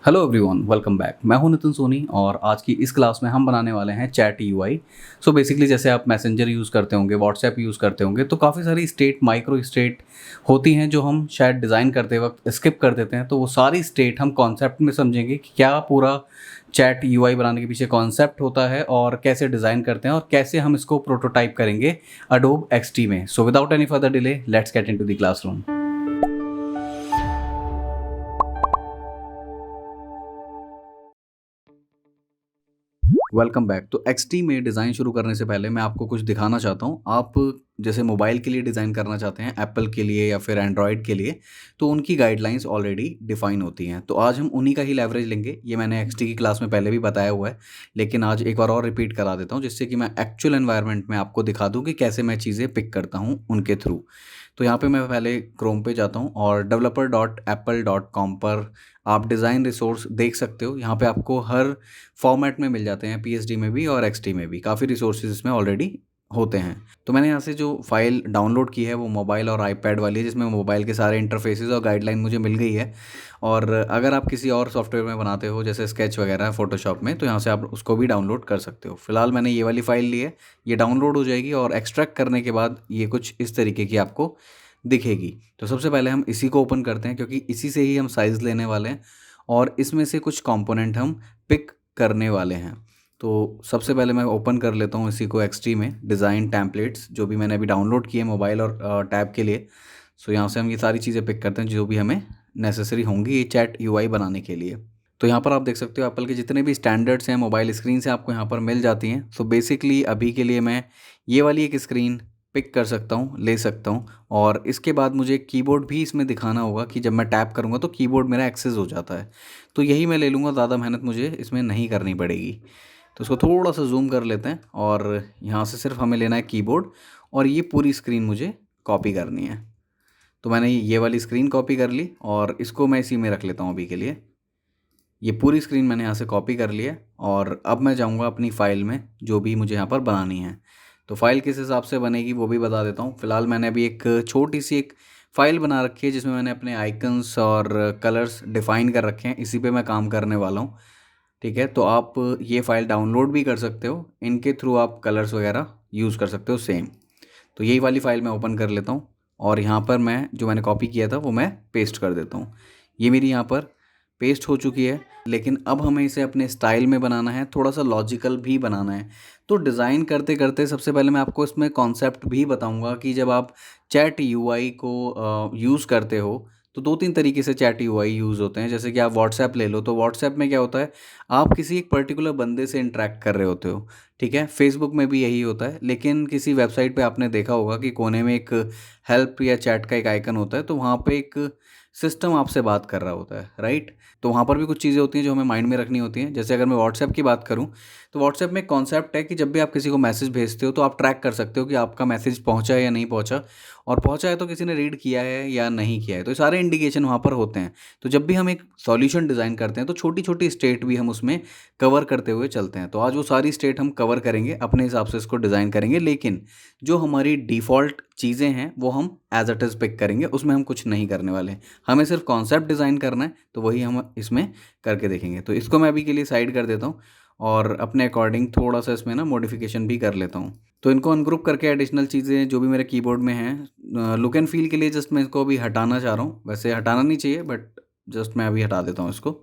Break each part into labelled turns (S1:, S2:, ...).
S1: Hello everyone, welcome back. मैं हूं नितिन सोनी और आज की इस क्लास में हम बनाने वाले हैं चैट यूआई। सो बेसिकली जैसे आप मैसेंजर यूज़ करते होंगे, व्हाट्सएप यूज़ करते होंगे, तो काफ़ी सारी स्टेट, माइक्रो स्टेट होती हैं जो हम शायद डिज़ाइन करते वक्त स्किप कर देते हैं। तो वो सारी स्टेट हम कॉन्सेप्ट में समझेंगे कि क्या पूरा चैट यूआई बनाने के पीछे कॉन्सेप्ट होता है और कैसे डिज़ाइन करते हैं और कैसे हम इसको प्रोटोटाइप करेंगे अडोब एक्सटी में। So without any further delay, let's get into the classroom. Welcome back. तो एक्सटी में डिज़ाइन शुरू करने से पहले मैं आपको कुछ दिखाना चाहता हूँ। आप जैसे मोबाइल के लिए डिज़ाइन करना चाहते हैं, एप्पल के लिए या फिर एंड्रॉयड के लिए, तो उनकी गाइडलाइंस ऑलरेडी डिफाइन होती हैं। तो आज हम उन्हीं का ही लेवरेज लेंगे। ये मैंने एक्सटी की क्लास में पहले भी बताया हुआ है, लेकिन आज एक बार और रिपीट करा देता हूँ जिससे कि मैं एक्चुअल एनवायरनमेंट में आपको दिखा दूँ कि कैसे मैं चीज़ें पिक करता हूँ उनके थ्रू। तो यहाँ पे मैं पहले क्रोम पे जाता हूँ और developer.apple.com पर आप डिज़ाइन रिसोर्स देख सकते हो। यहाँ पे आपको हर फॉर्मेट में मिल जाते हैं, पीएसडी में भी और एक्सटी में भी काफ़ी रिसोर्सेज इसमें ऑलरेडी होते हैं। तो मैंने यहाँ से जो फ़ाइल डाउनलोड की है वो मोबाइल और आईपैड वाली है, जिसमें मोबाइल के सारे इंटरफेसेस और गाइडलाइन मुझे मिल गई है। और अगर आप किसी और सॉफ्टवेयर में बनाते हो जैसे स्केच वगैरह फ़ोटोशॉप में, तो यहाँ से आप उसको भी डाउनलोड कर सकते हो। फ़िलहाल मैंने ये वाली फ़ाइल ली है, ये डाउनलोड हो जाएगी और एक्सट्रैक्ट करने के बाद ये कुछ इस तरीके की आपको दिखेगी। तो सबसे पहले हम इसी को ओपन करते हैं क्योंकि इसी से ही हम साइज़ लेने वाले हैं और इसमें से कुछ कंपोनेंट हम पिक करने वाले हैं। तो सबसे पहले मैं ओपन कर लेता हूँ इसी को एक्सट्री में, डिज़ाइन टेम्पलेट्स जो भी मैंने अभी डाउनलोड किए मोबाइल और टैब के लिए। सो यहाँ से हम ये सारी चीज़ें पिक करते हैं जो भी हमें नेसेसरी होंगी ये चैट यूआई बनाने के लिए। तो यहाँ पर आप देख सकते हो एप्पल के जितने भी स्टैंडर्ड्स हैं मोबाइल स्क्रीन से आपको यहाँ पर मिल जाती हैं। सो बेसिकली अभी के लिए मैं ये वाली एक स्क्रीन पिक कर सकता हूँ, ले सकता हूँ। और इसके बाद मुझे कीबोर्ड भी इसमें दिखाना होगा कि जब मैं टैप करूँगा तो कीबोर्ड मेरा एक्सेस हो जाता है। तो यही मैं ले लूँगा, ज़्यादा मेहनत मुझे इसमें नहीं करनी पड़ेगी। तो इसको थोड़ा सा जूम कर लेते हैं और यहाँ से सिर्फ हमें लेना है कीबोर्ड और ये पूरी स्क्रीन मुझे कॉपी करनी है। तो मैंने ये वाली स्क्रीन कॉपी कर ली और इसको मैं इसी में रख लेता हूँ अभी के लिए। ये पूरी स्क्रीन मैंने यहाँ से कॉपी कर लिया और अब मैं जाऊँगा अपनी फ़ाइल में जो भी मुझे यहाँ पर बनानी है। तो फ़ाइल किस हिसाब से बनेगी वो भी बता देता हूँ। फ़िलहाल मैंने अभी एक छोटी सी एक फ़ाइल बना रखी है जिसमें मैंने अपने आइकन्स और कलर्स डिफ़ाइन कर रखे हैं, इसी पे मैं काम करने वाला हूँ। ठीक है, तो आप ये फ़ाइल डाउनलोड भी कर सकते हो, इनके थ्रू आप कलर्स वगैरह यूज़ कर सकते हो सेम। तो यही वाली फ़ाइल मैं ओपन कर लेता हूँ और यहाँ पर मैं जो मैंने कॉपी किया था वो मैं पेस्ट कर देता हूँ। ये मेरी यहाँ पर पेस्ट हो चुकी है, लेकिन अब हमें इसे अपने स्टाइल में बनाना है, थोड़ा सा लॉजिकल भी बनाना है। तो डिज़ाइन करते करते सबसे पहले मैं आपको इसमें कॉन्सेप्ट भी बताऊंगा कि जब आप चैट यूआई को यूज़ करते हो तो दो तीन तरीके से चैट यूआई यूज़ होते हैं। जैसे कि आप व्हाट्सएप ले लो, तो व्हाट्सएप में क्या होता है, आप किसी एक पर्टिकुलर बंदे से इंटरेक्ट कर रहे होते हो। ठीक है, फेसबुक में भी यही होता है, लेकिन किसी वेबसाइट पे आपने देखा होगा कि कोने में एक हेल्प या चैट का एक आइकन होता है, तो वहाँ पे एक सिस्टम आपसे बात कर रहा होता है, राइट। तो वहाँ पर भी कुछ चीज़ें होती हैं जो हमें माइंड में रखनी होती हैं। जैसे अगर मैं व्हाट्सएप की बात करूँ, तो व्हाट्सएप में एक कॉन्सेप्ट है कि जब भी आप किसी को मैसेज भेजते हो तो आप ट्रैक कर सकते हो कि आपका मैसेज पहुँचा है या नहीं पहुँचा, और पहुँचा है तो किसी ने रीड किया है या नहीं किया है। तो ये सारे इंडिकेशन वहाँ पर होते हैं। तो जब भी हम एक सॉल्यूशन डिज़ाइन करते हैं तो छोटी छोटी स्टेट भी हम उसमें कवर करते हुए चलते हैं। तो आज वो सारी स्टेट हम कवर करेंगे, अपने हिसाब से इसको डिज़ाइन करेंगे, लेकिन जो हमारी डिफ़ॉल्ट चीज़ें हैं वो हम एज इट इज़ पिक करेंगे, उसमें हम कुछ नहीं करने वाले। हमें सिर्फ कॉन्सेप्ट डिज़ाइन करना है, तो वही हम इसमें करके देखेंगे। तो इसको मैं अभी के लिए साइड कर देता हूँ और अपने अकॉर्डिंग थोड़ा सा इसमें ना मॉडिफिकेशन भी कर लेता हूँ। तो इनको अनग्रुप करके एडिशनल चीज़ें जो भी मेरे कीबोर्ड में हैं, लुक एंड फील के लिए जस्ट मैं इसको अभी हटाना चाह रहा हूँ। वैसे हटाना नहीं चाहिए, बट जस्ट मैं अभी हटा देता हूँ इसको।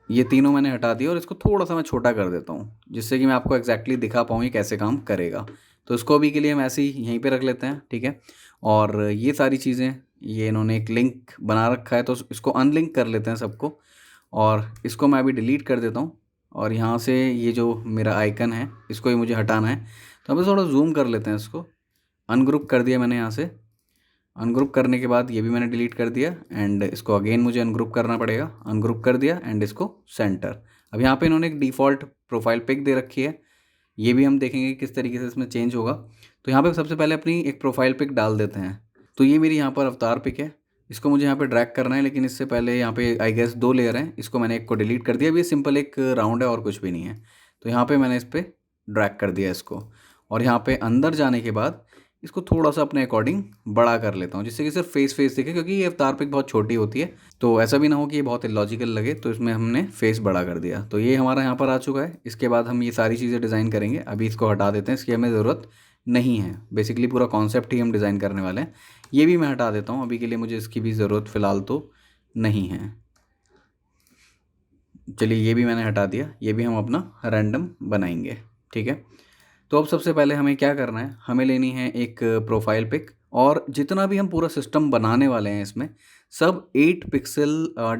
S1: ये तीनों मैंने हटा दिया और इसको थोड़ा सा मैं छोटा कर देता हूँ जिससे कि मैं आपको एग्जैक्टली दिखा पाऊँ ये कैसे काम करेगा। तो इसको अभी के लिए हम ऐसे ही यहीं पे रख लेते हैं, ठीक है। और ये सारी चीज़ें, ये इन्होंने एक लिंक बना रखा है तो इसको अनलिंक कर लेते हैं सबको, और इसको मैं अभी डिलीट कर देता हूँ। और यहाँ से ये जो मेरा आइकन है इसको ही मुझे हटाना है, तो हम थोड़ा जूम कर लेते हैं इसको। अनग्रुप कर दिया मैंने यहाँ से। अनग्रुप करने के बाद ये भी मैंने डिलीट कर दिया एंड इसको अगेन मुझे अनग्रुप करना पड़ेगा। अनग्रुप कर दिया एंड इसको सेंटर। अब यहाँ पे इन्होंने एक डिफ़ॉल्ट प्रोफाइल पिक दे रखी है, ये भी हम देखेंगे किस तरीके से इसमें चेंज होगा। तो यहाँ पे सबसे पहले अपनी एक प्रोफाइल पिक डाल देते हैं। तो ये मेरी यहाँ पर अवतार पिक है, इसको मुझे यहाँ पे ड्रैग करना है, लेकिन इससे पहले यहाँ पे आई गेस दो लेयर हैं, इसको मैंने एक को डिलीट कर दिया। अब ये सिंपल एक राउंड है और कुछ भी नहीं है। तो यहाँ पे मैंने इस पर ड्रैग कर दिया इसको, और यहाँ पे अंदर जाने के बाद इसको थोड़ा-सा अपने अकॉर्डिंग बड़ा कर लेता हूँ, जिससे कि सिर्फ फेस दिखे, क्योंकि ये अवतार पिक बहुत छोटी होती है, तो ऐसा भी ना हो कि ये बहुत इलॉजिकल लगे, तो इसमें हमने फेस बड़ा कर दिया। तो ये हमारा यहाँ पर आ चुका है। इसके बाद हम ये सारी चीज़ें डिज़ाइन करेंगे। अभी इसको हटा देते हैं, इसकी हमें ज़रूरत नहीं है। बेसिकली पूरा कॉन्सेप्ट ही हम डिज़ाइन करने वाले हैं। ये भी मैं हटा देता हूँ, अभी के लिए मुझे इसकी भी ज़रूरत फ़िलहाल तो नहीं है। चलिए ये भी मैंने हटा दिया, ये भी हम अपना रैंडम बनाएंगे, ठीक है। तो अब सबसे पहले हमें क्या करना है, हमें लेनी है एक प्रोफाइल पिक, और जितना भी हम पूरा सिस्टम बनाने वाले हैं इसमें सब 8 पिक्सल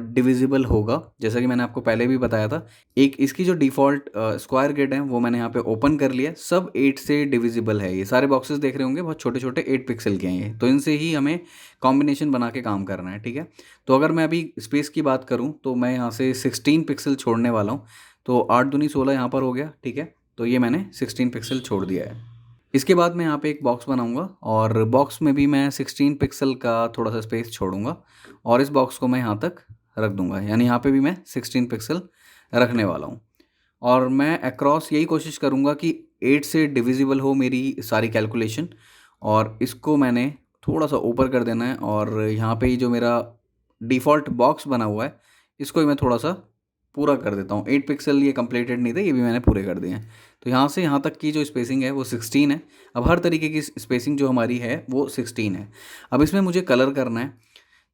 S1: डिविजिबल होगा, जैसा कि मैंने आपको पहले भी बताया था। एक इसकी जो डिफ़ॉल्ट स्क्वायर ग्रिड है वो मैंने यहाँ पे ओपन कर लिया, सब 8 से डिविजिबल है। ये सारे बॉक्सेस देख रहे होंगे बहुत छोटे छोटे 8 पिक्सल के हैं ये, तो इनसे ही हमें कॉम्बिनेशन बना के काम करना है, ठीक है। तो अगर मैं अभी स्पेस की बात करूँ तो मैं यहाँ से 16 पिक्सल छोड़ने वाला हूँ, तो 8 दूनी 16 यहाँ पर हो गया, ठीक है। तो ये मैंने 16 पिक्सल छोड़ दिया है। इसके बाद मैं यहाँ पे एक बॉक्स बनाऊंगा, और बॉक्स में भी मैं 16 पिक्सल का थोड़ा सा स्पेस छोड़ूंगा, और इस बॉक्स को मैं यहाँ तक रख दूंगा, यानी यहाँ पे भी मैं 16 पिक्सल रखने वाला हूँ। और मैं अक्रॉस यही कोशिश करूँगा कि 8 से डिविजिबल हो मेरी सारी कैलकुलेशन, और इसको मैंने थोड़ा सा ऊपर कर देना है। और यहाँ पे ही जो मेरा डिफ़ॉल्ट बॉक्स बना हुआ है इसको ही मैं थोड़ा सा पूरा कर देता हूँ। 8 पिक्सल ये कंप्लीटेड नहीं थे, ये भी मैंने पूरे कर दिए हैं। तो यहाँ से यहाँ तक की जो स्पेसिंग है वो 16 है। अब हर तरीके की स्पेसिंग जो हमारी है वो 16 है। अब इसमें मुझे कलर करना है,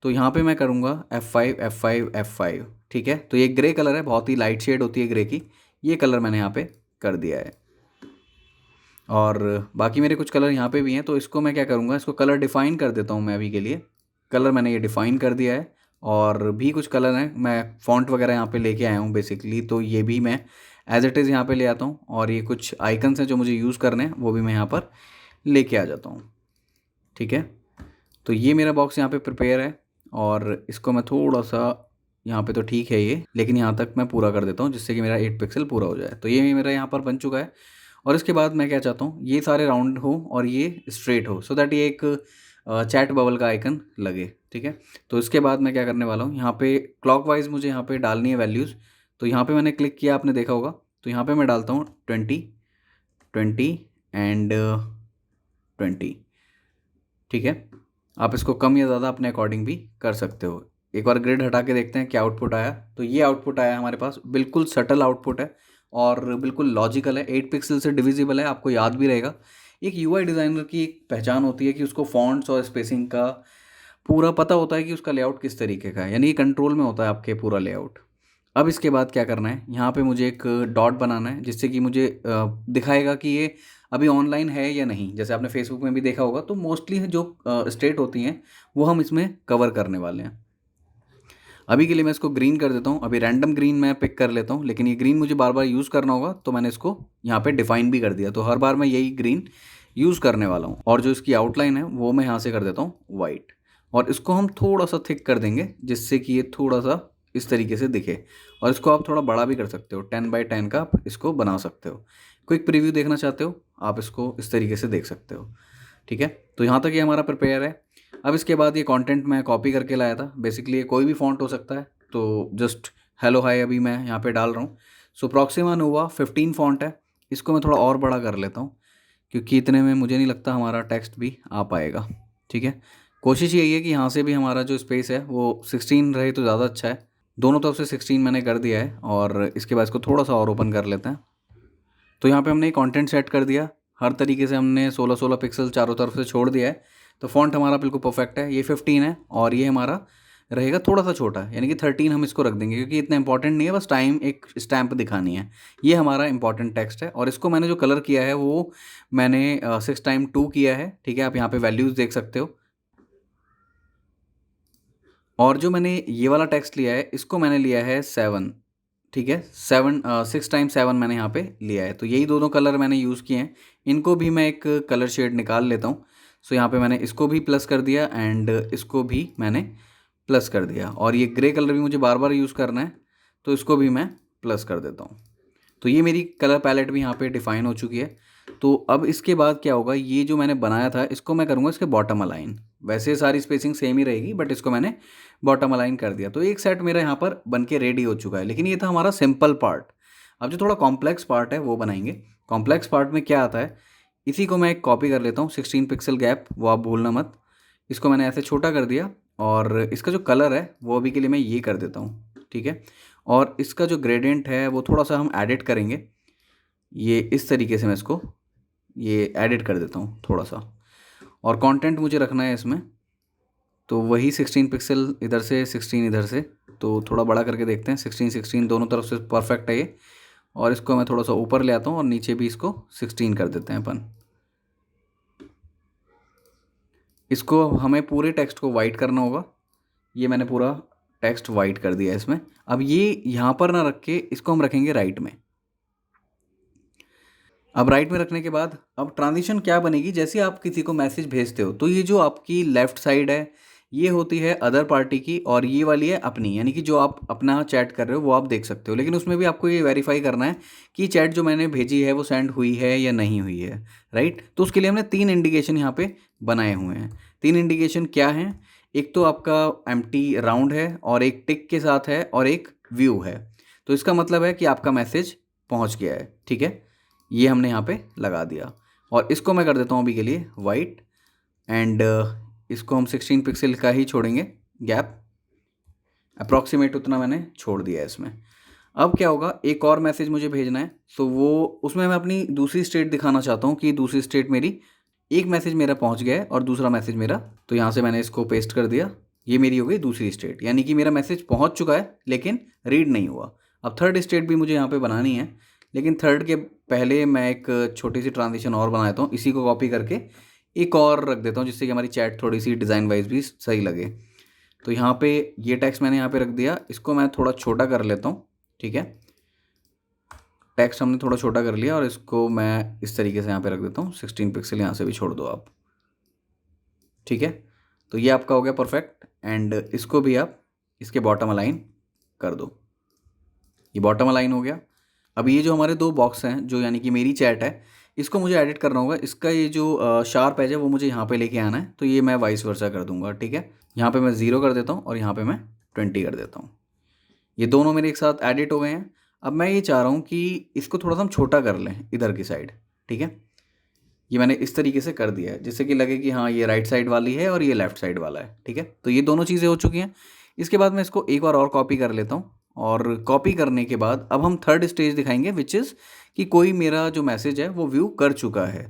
S1: तो यहाँ पे मैं करूँगा F5 F5 F5, ठीक है। तो ये ग्रे कलर है, बहुत ही लाइट शेड होती है ग्रे की, ये कलर मैंने यहाँ पे कर दिया है। और बाकी मेरे कुछ कलर यहाँ पे भी हैं, तो इसको मैं क्या करूँगा, इसको कलर डिफ़ाइन कर देता हूँ मैं अभी के लिए। कलर मैंने ये डिफ़ाइन कर दिया है, और भी कुछ कलर हैं, मैं फ़ॉन्ट वगैरह यहाँ पे लेके आया हूँ बेसिकली, तो ये भी मैं एज़ इट इज़ यहाँ पे ले आता हूँ। और ये कुछ आइकन्स हैं जो मुझे यूज़ करने हैं, वो भी मैं यहाँ पर लेके आ जाता हूँ, ठीक है। तो ये मेरा बॉक्स यहाँ पे प्रिपेयर है, और इसको मैं थोड़ा सा यहाँ पे तो ठीक है ये, लेकिन यहाँ तक मैं पूरा कर देता हूँ जिससे कि मेरा 8 पिक्सल पूरा हो जाए। तो ये मेरा यहाँ पर बन चुका है। और इसके बाद मैं क्या चाहता हूँ, ये सारे राउंड हो और ये स्ट्रेट हो, सो दैट ये एक चैट बबल का आइकन लगे, ठीक है। तो इसके बाद मैं क्या करने वाला हूँ, यहाँ पे क्लॉकवाइज मुझे यहाँ पे डालनी है वैल्यूज़। तो यहाँ पे मैंने क्लिक किया, आपने देखा होगा, तो यहाँ पे मैं डालता हूँ 20 20 एंड 20, ठीक है। आप इसको कम या ज़्यादा अपने अकॉर्डिंग भी कर सकते हो। एक बार ग्रिड हटा के देखते हैं क्या आउटपुट आया। तो ये आउटपुट आया हमारे पास, बिल्कुल सटल आउटपुट है और बिल्कुल लॉजिकल है, 8 पिक्सल से डिविजिबल है, आपको याद भी रहेगा। एक यूआई डिज़ाइनर की एक पहचान होती है कि उसको फॉन्ट्स और स्पेसिंग का पूरा पता होता है कि उसका लेआउट किस तरीके का है, यानी ये कंट्रोल में होता है आपके पूरा लेआउट। अब इसके बाद क्या करना है, यहाँ पे मुझे एक डॉट बनाना है जिससे कि मुझे दिखाएगा कि ये अभी ऑनलाइन है या नहीं। जैसे आपने फेसबुक में भी देखा होगा, तो मोस्टली जो स्टेट होती हैं वो हम इसमें कवर करने वाले हैं। अभी के लिए मैं इसको ग्रीन कर देता हूँ, अभी रैंडम ग्रीन मैं पिक कर लेता हूँ, लेकिन ये ग्रीन मुझे बार बार यूज़ करना होगा, तो मैंने इसको यहाँ पे डिफाइन भी कर दिया। तो हर बार मैं यही ग्रीन यूज़ करने वाला हूँ। और जो इसकी आउटलाइन है वो मैं यहाँ से कर देता हूँ वाइट, और इसको हम थोड़ा सा थिक कर देंगे जिससे कि ये थोड़ा सा इस तरीके से दिखे। और इसको आप थोड़ा बड़ा भी कर सकते हो, 10x10 का आप इसको बना सकते हो। क्विक प्रीव्यू देखना चाहते हो आप इसको इस तरीके से देख सकते हो, ठीक है। तो यहाँ तक ये हमारा प्रिपेयर है। अब इसके बाद ये कंटेंट मैं कॉपी करके लाया था, बेसिकली ये कोई भी फ़ॉन्ट हो सकता है, तो जस्ट हेलो हाय अभी मैं यहाँ पे डाल रहा हूँ। सो प्रॉक्सिमा नोवा 15 फ़ॉन्ट है, इसको मैं थोड़ा और बड़ा कर लेता हूँ क्योंकि इतने में मुझे नहीं लगता हमारा टेक्स्ट भी आ पाएगा, ठीक है। कोशिश यही है कि यहाँ से भी हमारा जो स्पेस है वो 16 रहे तो ज़्यादा अच्छा है। दोनों तरफ से 16 मैंने कर दिया है, और इसके बाद इसको थोड़ा सा और ओपन कर लेते हैं। तो यहाँ पे हमने कंटेंट सेट कर दिया, हर तरीके से हमने 16-16 पिक्सल चारों तरफ से छोड़ दिया है। तो फ़ॉन्ट हमारा बिल्कुल परफेक्ट है, ये 15 है और ये हमारा रहेगा थोड़ा सा छोटा, यानी कि 13 हम इसको रख देंगे क्योंकि इतना इंपॉर्टेंट नहीं है, बस टाइम एक स्टैम्प दिखानी है। ये हमारा इंपॉर्टेंट टेक्स्ट है, और इसको मैंने जो कलर किया है वो मैंने 6x2 किया है, ठीक है। आप यहाँ पे वैल्यूज़ देख सकते हो। और जो मैंने ये वाला टेक्स्ट लिया है इसको मैंने लिया है 7, ठीक है। 6x7 मैंने यहाँ पे लिया है। तो यही दोनों कलर मैंने यूज़ किए हैं, इनको भी मैं एक कलर शेड निकाल लेता हूँ। सो यहाँ पे मैंने इसको भी प्लस कर दिया एंड इसको भी मैंने प्लस कर दिया, और ये ग्रे कलर भी मुझे बार बार यूज़ करना है तो इसको भी मैं प्लस कर देता हूँ। तो ये मेरी कलर पैलेट भी यहाँ पे डिफ़ाइन हो चुकी है। तो अब इसके बाद क्या होगा, ये जो मैंने बनाया था इसको मैं करूँगा इसके बॉटम अलाइन। वैसे सारी स्पेसिंग सेम ही रहेगी, बट इसको मैंने बॉटम अलाइन कर दिया। तो एक सेट मेरा यहाँ पर बन के रेडी हो चुका है, लेकिन ये था हमारा सिंपल पार्ट। अब जो थोड़ा कॉम्प्लेक्स पार्ट है वो बनाएंगे। कॉम्प्लेक्स पार्ट में क्या आता है इसी को मैं एक कॉपी कर लेता हूँ, 16 पिक्सल गैप, वो आप भूलना मत। इसको मैंने ऐसे छोटा कर दिया और इसका जो कलर है वो अभी के लिए मैं ये कर देता हूँ, ठीक है। और इसका जो ग्रेडियंट है वो थोड़ा सा हम एडिट करेंगे, ये इस तरीके से मैं इसको ये एडिट कर देता हूँ थोड़ा सा। और कंटेंट मुझे रखना है इसमें, तो वही 16 पिक्सल इधर से 16 इधर से, तो थोड़ा बड़ा करके देखते हैं। 16 16 दोनों तरफ से परफेक्ट है ये। और इसको मैं थोड़ा सा ऊपर ले आता हूँ और नीचे भी इसको 16 कर देते हैं अपन। इसको हमें पूरे टेक्स्ट को वाइट करना होगा। ये मैंने पूरा टेक्स्ट वाइट कर दिया इसमें। अब ये यहाँ पर ना रख के इसको हम रखेंगे राइट में। अब राइट में रखने के बाद अब ट्रांजिशन क्या बनेगी, जैसे आप किसी को मैसेज भेजते हो तो ये जो आपकी लेफ़्ट साइड है ये होती है अदर पार्टी की, और ये वाली है अपनी, यानी कि जो आप अपना चैट कर रहे हो वो आप देख सकते हो। लेकिन उसमें भी आपको ये वेरीफाई करना है कि चैट जो मैंने भेजी है वो सेंड हुई है या नहीं हुई है, राइट। तो उसके लिए हमने 3 इंडिकेशन यहाँ पे बनाए हुए हैं। 3 इंडिकेशन क्या हैं? एक तो आपका एम्प्टी राउंड है, और एक टिक के साथ है, और एक व्यू है। तो इसका मतलब है कि आपका मैसेज पहुँच गया है, ठीक है। ये हमने यहाँ पे लगा दिया, और इसको मैं कर देता हूँ अभी के लिए वाइट। एंड इसको हम 16 पिक्सल का ही छोड़ेंगे गैप, अप्रॉक्सीमेट उतना मैंने छोड़ दिया है इसमें। अब क्या होगा, एक और मैसेज मुझे भेजना है, तो वो उसमें मैं अपनी दूसरी स्टेट दिखाना चाहता हूँ कि दूसरी स्टेट मेरी, एक मैसेज मेरा पहुँच गया है और दूसरा मैसेज मेरा, तो यहाँ से मैंने इसको पेस्ट कर दिया। ये मेरी हो गई दूसरी स्टेट, यानी कि मेरा मैसेज पहुँच चुका है लेकिन रीड नहीं हुआ। अब थर्ड स्टेट भी मुझे यहाँ पे बनानी है, लेकिन थर्ड के पहले मैं एक छोटी सी ट्रांजिशन और बना देता हूँ। इसी को कॉपी करके एक और रख देता हूँ, जिससे कि हमारी चैट थोड़ी सी डिज़ाइन वाइज भी सही लगे। तो यहाँ पे ये टेक्स्ट मैंने यहाँ पे रख दिया, इसको मैं थोड़ा छोटा कर लेता हूँ, ठीक है। टेक्स्ट हमने थोड़ा छोटा कर लिया और इसको मैं इस तरीके से यहाँ पे रख देता हूँ। 16 पिक्सल यहाँ से भी छोड़ दो आप, ठीक है। तो ये आपका हो गया परफेक्ट। एंड इसको भी आप इसके बॉटम अलाइन कर दो, ये बॉटम अलाइन हो गया। अब ये जो हमारे 2 बॉक्स हैं, जो यानी कि मेरी चैट है, इसको मुझे एडिट करना होगा। इसका ये जो शार्प एज है वो मुझे यहाँ पे लेके आना है, तो ये मैं वाइस वर्सा कर दूंगा, ठीक है। यहाँ पे मैं 0 कर देता हूँ और यहाँ पे मैं 20 कर देता हूँ। ये दोनों मेरे एक साथ एडिट हो गए हैं। अब मैं ये चाह रहा हूँ कि इसको थोड़ा सा हम छोटा कर लें इधर की साइड, ठीक है। ये मैंने इस तरीके से कर दिया है, जिससे कि लगे कि हाँ ये राइट साइड वाली है और ये लेफ्ट साइड वाला है, ठीक है। तो ये दोनों चीज़ें हो चुकी हैं। इसके बाद मैं इसको एक बार और कॉपी कर लेता हूँ, और कॉपी करने के बाद अब हम थर्ड स्टेज दिखाएंगे, विच इज़ कि कोई मेरा जो मैसेज है वो व्यू कर चुका है।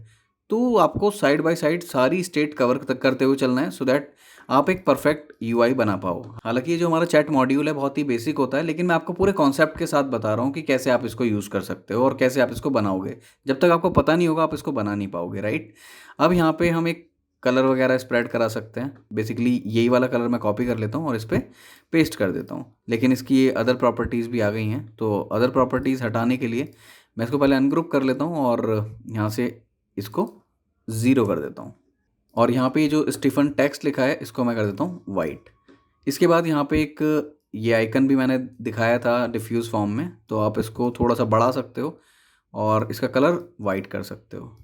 S1: तो आपको साइड बाय साइड सारी स्टेट कवर करते हुए चलना है, सो दैट आप एक परफेक्ट यूआई बना पाओ। हालांकि ये जो हमारा चैट मॉड्यूल है बहुत ही बेसिक होता है, लेकिन मैं आपको पूरे कॉन्सेप्ट के साथ बता रहा हूँ कि कैसे आप इसको यूज़ कर सकते हो और कैसे आप इसको बनाओगे। जब तक आपको पता नहीं होगा आप इसको बना नहीं पाओगे, राइट। अब यहाँ पे हम एक कलर वगैरह स्प्रेड करा सकते हैं। बेसिकली यही वाला कलर मैं कॉपी कर लेता हूँ और इस पर पेस्ट कर देता हूँ, लेकिन इसकी ये अदर प्रॉपर्टीज़ भी आ गई हैं। तो अदर प्रॉपर्टीज़ हटाने के लिए मैं इसको पहले अनग्रुप कर लेता हूँ और यहाँ से इसको 0 कर देता हूँ। और यहाँ पे जो स्टीफन टेक्स्ट लिखा है इसको मैं कर देता हूँ वाइट। इसके बाद यहाँ पे एक ये आइकन भी मैंने दिखाया था डिफ्यूज़ फॉर्म में, तो आप इसको थोड़ा सा बढ़ा सकते हो और इसका कलर वाइट कर सकते हो।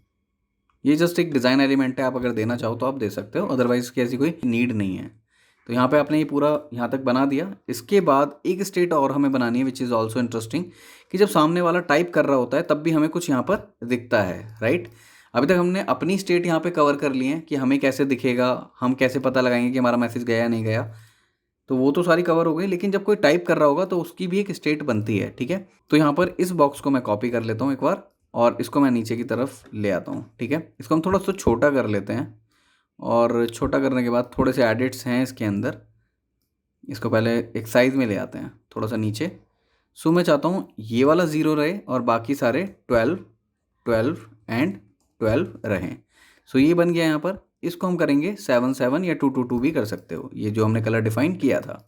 S1: ये जस्ट एक डिज़ाइन एलिमेंट है, आप अगर देना चाहो तो आप दे सकते हो, अदरवाइज़ इसकी ऐसी कोई नीड नहीं है। तो यहाँ पे आपने ये पूरा यहाँ तक बना दिया। इसके बाद एक स्टेट और हमें बनानी है, विच इज़ ऑल्सो इंटरेस्टिंग, कि जब सामने वाला टाइप कर रहा होता है तब भी हमें कुछ यहाँ पर दिखता है, राइट। अभी तक हमने अपनी स्टेट यहाँ पे कवर कर ली है कि हमें कैसे दिखेगा, हम कैसे पता लगाएंगे कि हमारा मैसेज गया या नहीं गया, तो वो तो सारी कवर हो गई। लेकिन जब कोई टाइप कर रहा होगा तो उसकी भी एक स्टेट बनती है, ठीक है। तो यहाँ पर इस बॉक्स को मैं कॉपी कर लेता हूँ एक बार, और इसको मैं नीचे की तरफ ले आता हूँ, ठीक है। इसको हम थोड़ा सा छोटा कर लेते हैं, और छोटा करने के बाद थोड़े से एडिट्स हैं इसके अंदर। इसको पहले एक साइज़ में ले आते हैं थोड़ा सा नीचे। सो मैं चाहता हूँ ये वाला 0 रहे और बाकी सारे 12, 12 एंड 12 रहें। सो ये बन गया यहाँ पर। इसको हम करेंगे 7 7 या 2 2 2 भी कर सकते हो, ये जो हमने कलर डिफाइन किया था।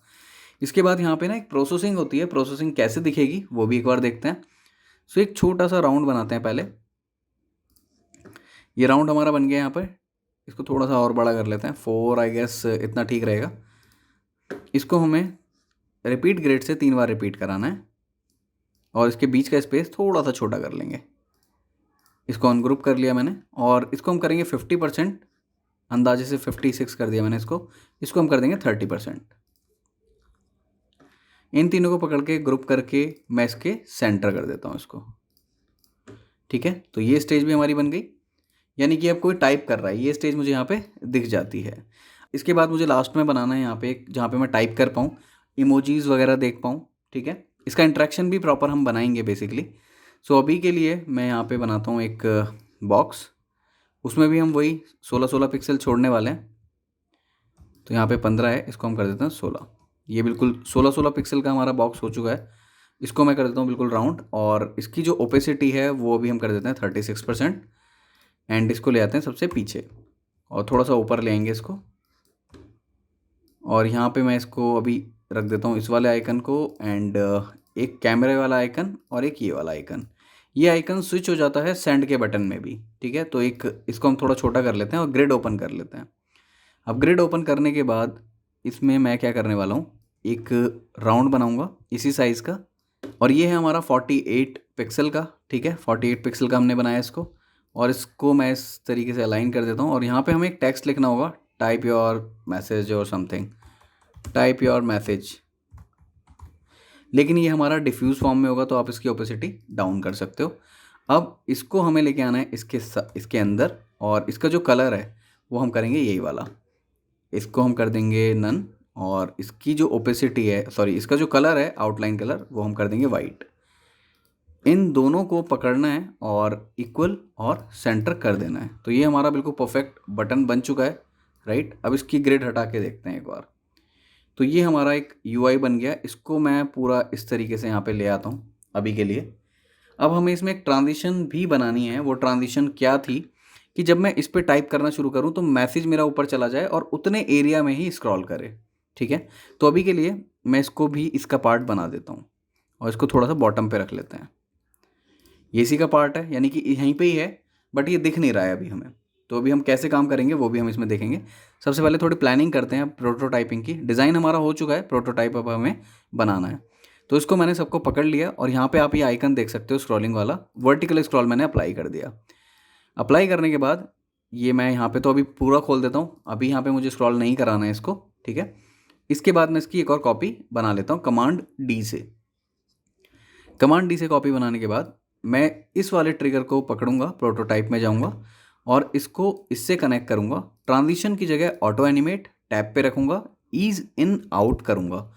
S1: इसके बाद यहाँ पे ना एक प्रोसेसिंग होती है, प्रोसेसिंग कैसे दिखेगी वो भी एक बार देखते हैं। सो एक छोटा सा राउंड बनाते हैं पहले। ये राउंड हमारा बन गया यहाँ पर। इसको थोड़ा सा और बड़ा कर लेते हैं, 4 आई गेस इतना ठीक रहेगा। इसको हमें रिपीट ग्रेड से 3 बार रिपीट कराना है, और इसके बीच का स्पेस थोड़ा सा छोटा कर लेंगे। इसको अनग्रुप कर लिया मैंने, और इसको हम करेंगे 50%, अंदाजे से 56 कर दिया मैंने इसको हम कर देंगे 30%। इन तीनों को पकड़ के ग्रुप करके मैं इसके सेंटर कर देता हूँ इसको, ठीक है। तो ये स्टेज भी हमारी बन गई। यानी कि अब कोई टाइप कर रहा है, ये स्टेज मुझे यहाँ पे दिख जाती है। इसके बाद मुझे लास्ट में बनाना है यहाँ पे एक, जहाँ पे मैं टाइप कर पाऊँ, इमोजीज़ वगैरह देख पाऊँ, ठीक है। इसका इंटरेक्शन भी प्रॉपर हम बनाएंगे बेसिकली। सो अभी के लिए मैं यहाँ पे बनाता हूँ एक बॉक्स, उसमें भी हम वही 16-16 पिक्सल छोड़ने वाले हैं। तो यहाँ पे 15 है, इसको हम कर देते हैं 16। ये बिल्कुल 16-16 पिक्सल का हमारा बॉक्स हो चुका है। इसको मैं कर देता हूँ बिल्कुल राउंड, और इसकी जो ओपेसिटी है वो भी हम कर देते हैं 36%। एंड इसको ले आते हैं सबसे पीछे और थोड़ा सा ऊपर ले आएंगे इसको, और यहाँ पे मैं इसको अभी रख देता हूँ इस वाले आइकन को, एंड एक कैमरे वाला आइकन और एक ये वाला आइकन। ये आइकन स्विच हो जाता है सेंड के बटन में भी, ठीक है। तो एक इसको हम थोड़ा छोटा कर लेते हैं और ग्रिड ओपन कर लेते हैं। अब ग्रिड ओपन करने के बाद इसमें मैं क्या करने वाला हूँ, एक राउंड बनाऊँगा इसी साइज़ का, और ये है हमारा 48 पिक्सल का, ठीक है। 48 पिक्सल का हमने बनाया इसको, और इसको मैं इस तरीके से अलाइन कर देता हूँ। और यहाँ पे हमें एक टेक्स्ट लिखना होगा, टाइप योर मैसेज और समथिंग, टाइप योर मैसेज। लेकिन ये हमारा डिफ्यूज़ फॉर्म में होगा, तो आप इसकी ओपेसिटी डाउन कर सकते हो। अब इसको हमें लेके आना है इसके अंदर, और इसका जो कलर है वो हम करेंगे यही वाला, इसको हम कर देंगे नन, और इसकी जो ओपेसिटी है, सॉरी इसका जो कलर है आउटलाइन कलर, वो हम कर देंगे वाइट। इन दोनों को पकड़ना है और इक्वल और सेंटर कर देना है। तो ये हमारा बिल्कुल परफेक्ट बटन बन चुका है, राइट। अब इसकी ग्रिड हटा के देखते हैं एक बार। तो ये हमारा एक यूआई बन गया। इसको मैं पूरा इस तरीके से यहाँ पे ले आता हूँ अभी के लिए। अब हमें इसमें एक ट्रांजिशन भी बनानी है। वो ट्रांजिशन क्या थी कि जब मैं इस पर टाइप करना शुरू करूँ तो मैसेज मेरा ऊपर चला जाए और उतने एरिया में ही स्क्रॉल करे, ठीक है। तो अभी के लिए मैं इसको भी इसका पार्ट बना देता हूँ, और इसको थोड़ा सा बॉटम पे रख लेते हैं। ये इसी का पार्ट है, यानी कि यहीं पे ही है, बट ये दिख नहीं रहा है अभी हमें। तो अभी हम कैसे काम करेंगे वो भी हम इसमें देखेंगे। सबसे पहले थोड़ी प्लानिंग करते हैं प्रोटोटाइपिंग की। डिज़ाइन हमारा हो चुका है, प्रोटोटाइप अब हमें बनाना है। तो इसको मैंने सबको पकड़ लिया, और यहाँ पे आप ये आइकन देख सकते हो स्क्रॉलिंग वाला, वर्टिकल स्क्रॉल मैंने अप्लाई कर दिया। अप्लाई करने के बाद ये मैं यहाँ पे तो अभी पूरा खोल देता हूँ। अभी यहाँ पे मुझे स्क्रॉल नहीं कराना है इसको, ठीक है। इसके बाद मैं इसकी एक और कॉपी बना लेता हूँ कमांड डी से। कमांड डी से कॉपी बनाने के बाद मैं इस वाले ट्रिगर को पकड़ूंगा, प्रोटोटाइप में जाऊंगा और इसको इससे कनेक्ट करूंगा। ट्रांजिशन की जगह ऑटो एनिमेट टैब पे रखूंगा, ईज इन आउट करूंगा।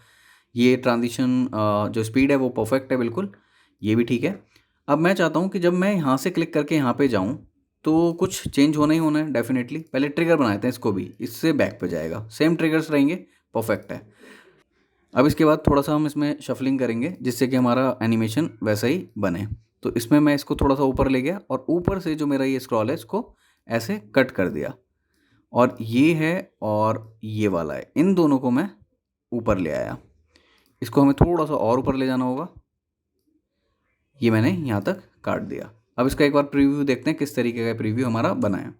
S1: ये ट्रांजिशन जो स्पीड है वो परफेक्ट है बिल्कुल, ये भी ठीक है। अब मैं चाहता हूँ कि जब मैं यहाँ से क्लिक करके यहाँ पे जाऊँ तो कुछ चेंज होना ही होना है डेफिनेटली। पहले ट्रिगर बनाते हैं इसको भी, इससे बैक पे जाएगा, सेम ट्रिगर्स रहेंगे, परफेक्ट है। अब इसके बाद थोड़ा सा हम इसमें शफलिंग करेंगे जिससे कि हमारा एनिमेशन वैसा ही बने। तो इसमें मैं इसको थोड़ा सा ऊपर ले गया, और ऊपर से जो मेरा ये स्क्रॉल है इसको ऐसे कट कर दिया, और ये है और ये वाला है, इन दोनों को मैं ऊपर ले आया। इसको हमें थोड़ा सा और ऊपर ले जाना होगा, ये मैंने यहाँ तक काट दिया। अब इसका एक बार प्रीव्यू देखते हैं किस तरीके का प्रीव्यू हमारा बना है।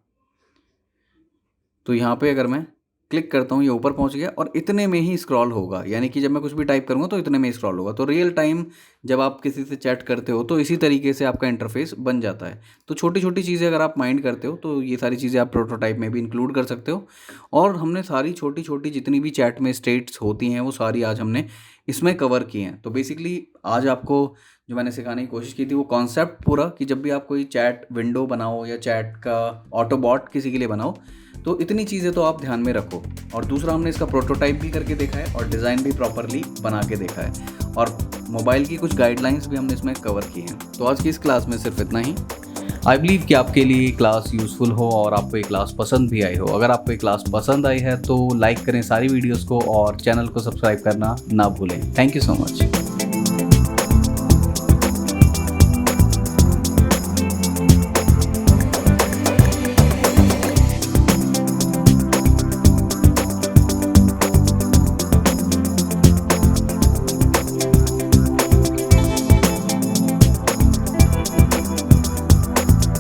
S1: तो यहाँ पे अगर मैं क्लिक करता हूँ ये ऊपर पहुँच गया, और इतने में ही स्क्रॉल होगा, यानी कि जब मैं कुछ भी टाइप करूँगा तो इतने में ही स्क्रॉल होगा। तो रियल टाइम जब आप किसी से चैट करते हो तो इसी तरीके से आपका इंटरफेस बन जाता है। तो छोटी छोटी चीज़ें अगर आप माइंड करते हो तो ये सारी चीज़ें आप प्रोटोटाइप में भी इंक्लूड कर सकते हो। और हमने सारी छोटी छोटी जितनी भी चैट में स्टेट्स होती हैं वो सारी आज हमने इसमें कवर की हैं। तो बेसिकली आज आपको जो मैंने सिखाने की कोशिश की थी वो कॉन्सेप्ट पूरा, कि जब भी आप कोई चैट विंडो बनाओ या चैट का ऑटोबॉट किसी के लिए बनाओ तो इतनी चीज़ें तो आप ध्यान में रखो। और दूसरा, हमने इसका प्रोटोटाइप भी करके देखा है और डिज़ाइन भी प्रॉपरली बना के देखा है, और मोबाइल की कुछ गाइडलाइंस भी हमने इसमें कवर की हैं। तो आज की इस क्लास में सिर्फ इतना ही। आई बिलीव कि आपके लिए क्लास यूज़फुल हो और आपको ये क्लास पसंद भी आई हो। अगर आपको ये क्लास पसंद आई है तो लाइक करें सारी वीडियोज़ को, और चैनल को सब्सक्राइब करना ना भूलें। Thank you so much.